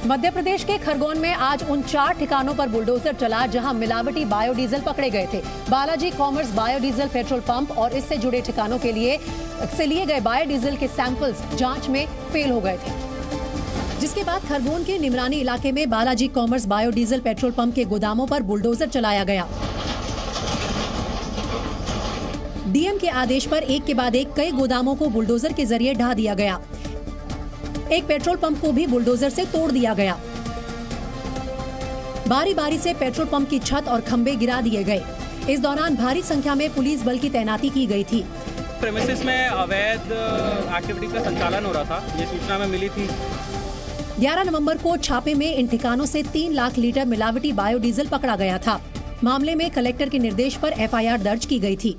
मध्य प्रदेश के खरगोन में आज उन 4 ठिकानों पर बुलडोजर चला जहां मिलावटी बायोडीजल पकड़े गए थे। Balaji commerce biodiesel petrol pump और इससे जुड़े ठिकानों के लिए लिए गए बायोडीजल के सैंपल्स जांच में फेल हो गए थे, जिसके बाद खरगोन के निमरानी इलाके में Balaji commerce biodiesel petrol pump के गोदामों पर बुलडोजर चलाया गया। डीएम के आदेश पर एक के बाद एक कई गोदामों को बुलडोजर के जरिए ढा दिया गया। एक पेट्रोल पंप को भी बुलडोजर से तोड़ दिया गया। बारी बारी से पेट्रोल पंप की छत और खंभे गिरा दिए गए। इस दौरान भारी संख्या में पुलिस बल की तैनाती की गई थी। प्रेमिसेस में अवैध एक्टिविटी का संचालन हो रहा था, ये सूचना हमें मिली थी। 11 नवंबर को छापे में इन ठिकानों से 3 लाख लीटर मिलावटी बायोडीजल पकड़ा गया था। मामले में कलेक्टर के निर्देश पर एफआईआर दर्ज की गई थी।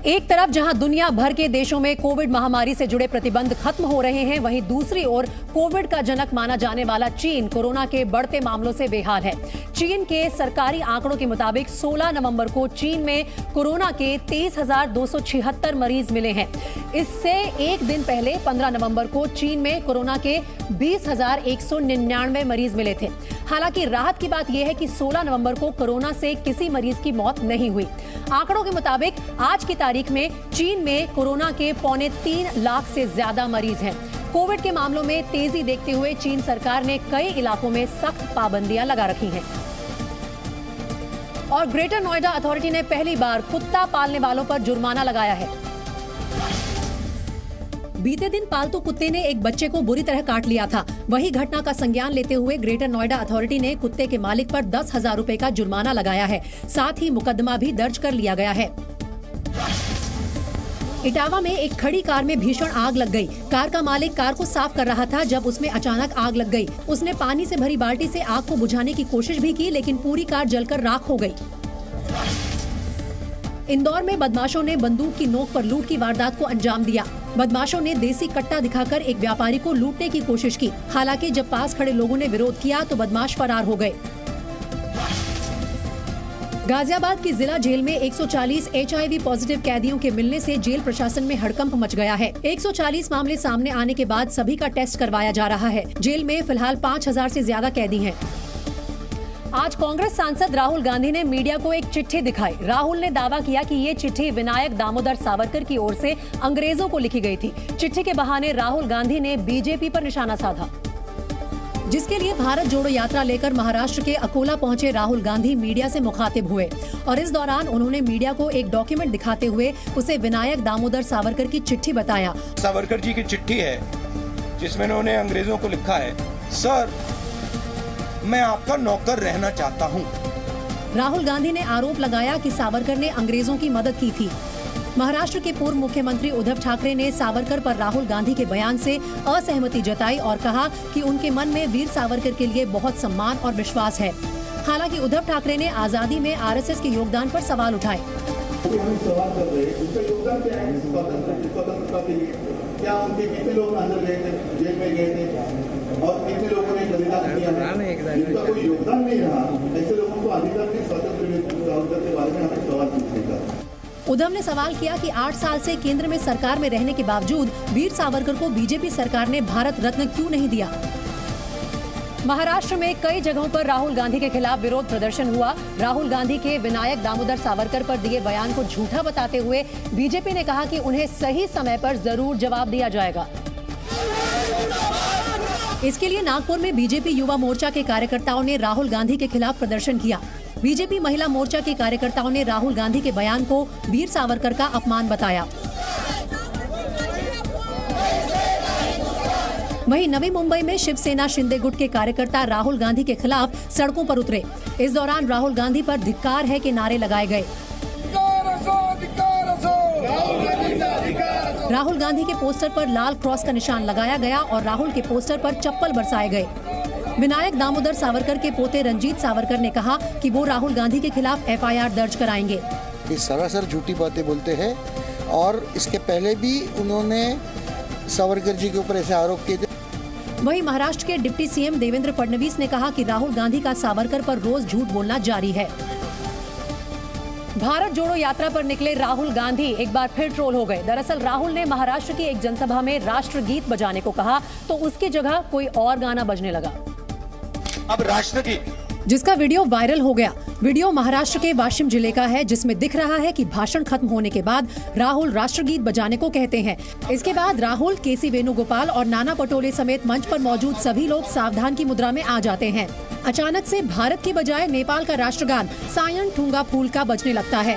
एक तरफ जहां दुनिया भर के देशों में कोविड महामारी से जुड़े प्रतिबंध खत्म हो रहे हैं, वहीं दूसरी ओर कोविड का जनक माना जाने वाला चीन कोरोना के बढ़ते मामलों से बेहाल है। चीन के सरकारी आंकड़ों के मुताबिक 16 नवंबर को चीन में कोरोना के 23,276 मरीज मिले हैं। इससे एक दिन पहले 15 नवंबर को चीन में कोरोना के 20,199 मरीज मिले थे। हालांकि राहत की बात यह है कि 16 नवंबर को कोरोना से किसी मरीज की मौत नहीं हुई। आंकड़ों के मुताबिक आज की तारीख में चीन में कोरोना के 3.25 लाख से ज्यादा मरीज हैं। कोविड के मामलों में तेजी देखते हुए चीन सरकार ने कई इलाकों में सख्त पाबंदियां लगा रखी हैं। और ग्रेटर नोएडा अथॉरिटी ने पहली बार कुत्ता पालने वालों पर जुर्माना लगाया है। बीते दिन पालतू कुत्ते ने एक बच्चे को बुरी तरह काट लिया था। वही घटना का संज्ञान लेते हुए ग्रेटर नोएडा अथॉरिटी ने कुत्ते के मालिक पर 10,000 रुपए का जुर्माना लगाया है। साथ ही मुकदमा भी दर्ज कर लिया गया है। इटावा में एक खड़ी कार में भीषण आग लग गई। कार का मालिक कार को साफ कर रहा था जब उसमें अचानक आग लग गई। उसने पानी से भरी बाल्टी से आग को बुझाने की कोशिश भी की, लेकिन पूरी कार जलकर राख हो गई। इंदौर में बदमाशों ने बंदूक की नोक पर लूट की वारदात को अंजाम दिया। बदमाशों ने देसी कट्टा दिखाकर एक व्यापारी को लूटने की कोशिश की। हालांकि जब पास खड़े लोगों ने विरोध किया तो बदमाश फरार हो गए। गाजियाबाद की जिला जेल में 140 HIV पॉजिटिव कैदियों के मिलने से जेल प्रशासन में हड़कंप मच गया है। 140 मामले सामने आने के बाद सभी का टेस्ट करवाया जा रहा है। जेल में फिलहाल 5,000 से ज्यादा कैदी हैं। आज कांग्रेस सांसद राहुल गांधी ने मीडिया को एक चिट्ठी दिखाई। राहुल ने दावा किया कि ये चिट्ठी विनायक दामोदर सावरकर की ओर से अंग्रेजों को लिखी गई थी। चिट्ठी के बहाने राहुल गांधी ने बीजेपी पर निशाना साधा, जिसके लिए भारत जोड़ो यात्रा लेकर महाराष्ट्र के अकोला पहुंचे राहुल गांधी मीडिया से मुखातिब हुए और इस दौरान उन्होंने मीडिया को एक डॉक्यूमेंट दिखाते हुए उसे विनायक दामोदर सावरकर की चिट्ठी बताया। सावरकर जी की चिट्ठी है जिसमें उन्होंने अंग्रेजों को लिखा है, सर मैं आपका नौकर रहना चाहता हूँ। राहुल गांधी ने आरोप लगाया कि सावरकर ने अंग्रेजों की मदद की थी। महाराष्ट्र के पूर्व मुख्यमंत्री उद्धव ठाकरे ने सावरकर पर राहुल गांधी के बयान से असहमति जताई और कहा कि उनके मन में वीर सावरकर के लिए बहुत सम्मान और विश्वास है। हालांकि उद्धव ठाकरे ने आजादी में RSS के योगदान पर सवाल उठाए। क्या उनके कितने लोग अंदर गए थे, जेल में गए थे और कितने लोगों ने बलिदान किया है, जिनका कोई योगदान नहीं रहा, ऐसे लोगों को अधिकार नहीं स्वतंत्र के बारे में हमें सवाल पूछने का। उद्धव ने सवाल किया कि 8 साल से केंद्र में सरकार में रहने के बावजूद वीर सावरकर को बीजेपी सरकार ने भारत रत्न क्यों नहीं दिया। महाराष्ट्र में कई जगहों पर राहुल गांधी के खिलाफ विरोध प्रदर्शन हुआ। राहुल गांधी के विनायक दामोदर सावरकर पर दिए बयान को झूठा बताते हुए बीजेपी ने कहा कि उन्हें सही समय पर जरूर जवाब दिया जाएगा। इसके लिए नागपुर में बीजेपी युवा मोर्चा के कार्यकर्ताओं ने राहुल गांधी के खिलाफ प्रदर्शन किया। बीजेपी महिला मोर्चा के कार्यकर्ताओं ने राहुल गांधी के बयान को वीर सावरकर का अपमान बताया। वहीं नवी मुंबई में शिवसेना शिंदे गुट के कार्यकर्ता राहुल गांधी के खिलाफ सड़कों पर उतरे। इस दौरान राहुल गांधी पर धिक्कार है के नारे लगाए गए। राहुल गांधी के पोस्टर पर लाल क्रॉस का निशान लगाया गया और राहुल के पोस्टर पर चप्पल बरसाए गए। विनायक दामोदर सावरकर के पोते रंजीत सावरकर ने कहा कि वो राहुल गांधी के खिलाफ FIR दर्ज कराएंगे। ये सरासर झूठी बातें बोलते हैं और इसके पहले भी उन्होंने सावरकर जी के ऊपर ऐसे आरोप किए थे। वहीं महाराष्ट्र के डिप्टी CM देवेंद्र फडणवीस ने कहा कि राहुल गांधी का सावरकर पर रोज झूठ बोलना जारी है। भारत जोड़ो यात्रा पर निकले राहुल गांधी एक बार फिर ट्रोल हो गए। दरअसल राहुल ने महाराष्ट्र की एक जनसभा में राष्ट्रगीत बजाने को कहा तो उसकी जगह कोई और गाना बजने लगा। अब राष्ट्रगीत, जिसका वीडियो वायरल हो गया। वीडियो महाराष्ट्र के वाशिम जिले का है, जिसमें दिख रहा है कि भाषण खत्म होने के बाद राहुल राष्ट्रगीत बजाने को कहते हैं। इसके बाद राहुल, केसी वेणुगोपाल और नाना पटोले समेत मंच पर मौजूद सभी लोग सावधान की मुद्रा में आ जाते हैं। अचानक से भारत की बजाय नेपाल का राष्ट्रगान सायन ठुंगा फूल का बजने लगता है।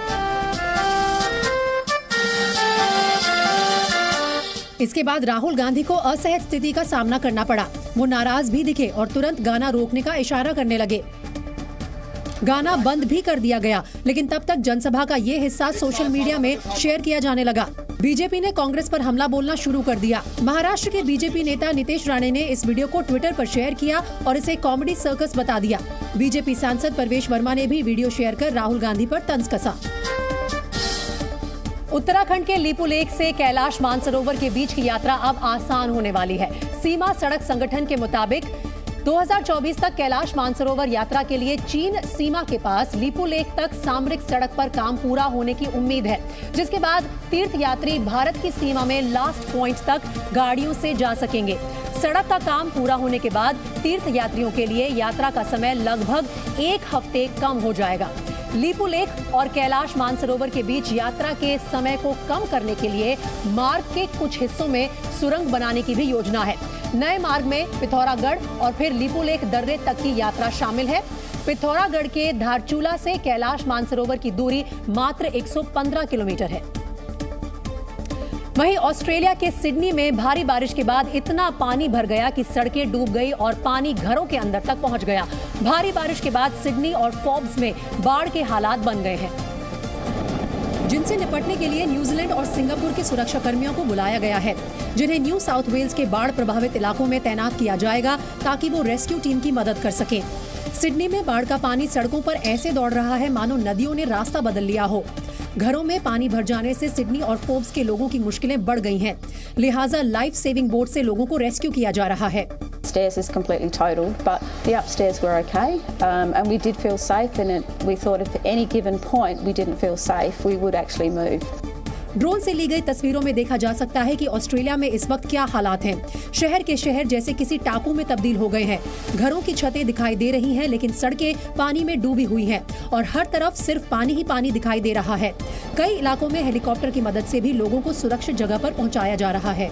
इसके बाद राहुल गांधी को असहज स्थिति का सामना करना पड़ा। वो नाराज भी दिखे और तुरंत गाना रोकने का इशारा करने लगे। गाना बंद भी कर दिया गया, लेकिन तब तक जनसभा का ये हिस्सा सोशल मीडिया में शेयर किया जाने लगा। बीजेपी ने कांग्रेस पर हमला बोलना शुरू कर दिया। महाराष्ट्र के बीजेपी नेता नीतीश राणे ने इस वीडियो को ट्विटर पर शेयर किया और इसे कॉमेडी सर्कस बता दिया। बीजेपी सांसद परवेश वर्मा ने भी वीडियो शेयर कर राहुल गांधी पर तंज कसा। उत्तराखंड के लिपुलेख से कैलाश मानसरोवर के बीच की यात्रा अब आसान होने वाली है। सीमा सड़क संगठन के मुताबिक 2024 तक कैलाश मानसरोवर यात्रा के लिए चीन सीमा के पास लिपुलेख तक सामरिक सड़क पर काम पूरा होने की उम्मीद है, जिसके बाद तीर्थ यात्री भारत की सीमा में लास्ट पॉइंट तक गाड़ियों से जा सकेंगे। सड़क का काम पूरा होने के बाद तीर्थ यात्रियों के लिए यात्रा का समय लगभग 1 हफ्ते कम हो जाएगा। लिपुलेख और कैलाश मानसरोवर के बीच यात्रा के समय को कम करने के लिए मार्ग के कुछ हिस्सों में सुरंग बनाने की भी योजना है। नए मार्ग में पिथौरागढ़ और फिर लिपुलेख दर्रे तक की यात्रा शामिल है। पिथौरागढ़ के धारचूला से कैलाश मानसरोवर की दूरी मात्र 115 किलोमीटर है। वहीं ऑस्ट्रेलिया के सिडनी में भारी बारिश के बाद इतना पानी भर गया कि सड़कें डूब गई और पानी घरों के अंदर तक पहुंच गया। भारी बारिश के बाद सिडनी और फोर्ब्स में बाढ़ के हालात बन गए हैं, जिनसे निपटने के लिए न्यूजीलैंड और सिंगापुर के सुरक्षा कर्मियों को बुलाया गया है, जिन्हें न्यू साउथ वेल्स के बाढ़ प्रभावित इलाकों में तैनात किया जाएगा ताकि वो रेस्क्यू टीम की मदद कर सकें। सिडनी में बाढ़ का पानी सड़कों पर ऐसे दौड़ रहा है मानो नदियों ने रास्ता बदल लिया हो। घरों में पानी भर जाने से सिडनी और फोर्ब्स के लोगों की मुश्किलें बढ़ गई हैं। लिहाजा लाइफ सेविंग बोट से लोगों को रेस्क्यू किया जा रहा है। Stairs is completely totaled, but the upstairs were okay, and we did feel safe. And we thought if at any given point we didn't feel safe, we would actually move. Drone से ली गई तस्वीरों में देखा जा सकता है कि Australia में इस वक्त क्या हालात हैं। शहर के शहर जैसे किसी टापू में तब्दील हो गए हैं। घरों की छतें दिखाई दे रही हैं, लेकिन सड़कें पानी में डूबी हुई हैं और हर तरफ सिर्फ पानी ही पानी दिखाई दे रहा है। कई इलाकों में हेलीकॉप्टर की मदद से भी लोगों को सुरक्षित जगह पर पहुंचाया जा रहा है।